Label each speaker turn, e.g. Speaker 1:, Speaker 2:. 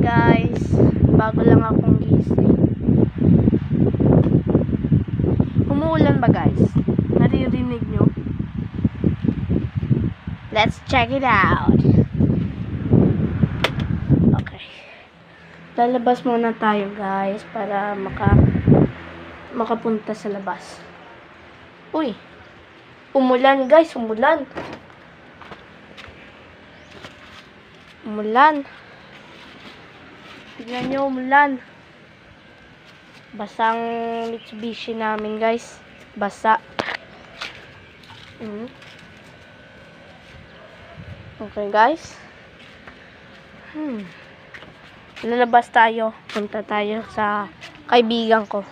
Speaker 1: guys, bago lang akong gising. Umuulan ba guys? Naririnig nyo? Let's check it out. Okay. Lalabas muna tayo guys para makapunta sa labas. Uy! Umulan guys, umulan. Umulan. Tignan nyo, umulan. Basang Mitsubishi namin guys. Basa. Okay guys. Lalabas tayo. Punta tayo sa kaibigan ko.